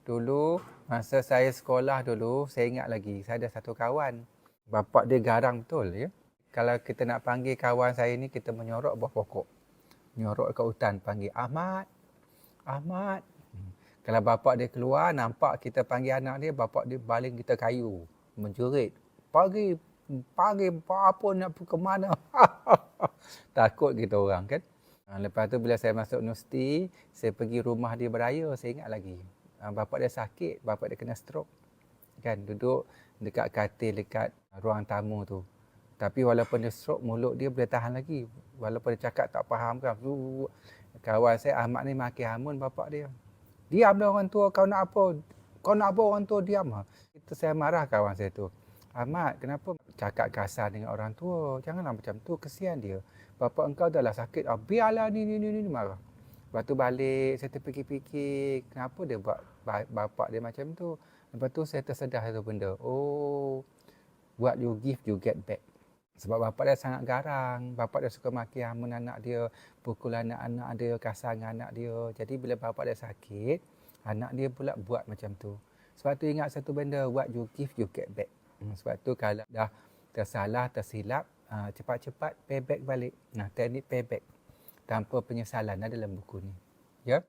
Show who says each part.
Speaker 1: Dulu masa saya sekolah dulu, saya ingat lagi, saya ada satu kawan. Bapak dia garang betul ya. Kalau kita nak panggil kawan saya ni, kita menyorok bawah pokok. Menyorok kat hutan, panggil Ahmad. Ahmad. Kalau bapak dia keluar, nampak kita panggil anak dia, bapak dia baling kita kayu. Menjerit. Pagi apa nak pergi ke mana? Takut kita orang kan. Lepas tu bila saya masuk universiti, saya pergi rumah dia beraya, saya ingat lagi. Bapak dia sakit, bapak dia kena stroke. Kan, duduk dekat katil dekat ruang tamu tu. Tapi walaupun dia stroke, mulut dia boleh tahan lagi. Walaupun dia cakap tak faham kan. Kawan saya Ahmad ni maki hamun bapak dia. Diam dah orang tua, kau nak apa? Kau nak apa orang tua, diam. Itu saya marah kawan saya tu. Ahmad, kenapa cakap kasar dengan orang tua? Janganlah macam tu, kesian dia. Bapak engkau dah lah sakit. Biarlah ni marah. Lepas tu balik, saya terfikir-fikir, kenapa dia buat bapak dia macam tu. Lepas tu saya tersedar satu benda. Oh, what you give, you get back. Sebab bapak dia sangat garang. Bapak dia suka maki hamun anak dia, pukul anak-anak dia, kasar dengan anak dia. Jadi bila bapak dia sakit, anak dia pula buat macam tu. Sebab tu ingat satu benda, what you give, you get back. Sebab tu kalau dah tersalah, tersilap, cepat-cepat payback balik. Teknik payback. Tanpa penyesalan ada dalam buku ni. Ya?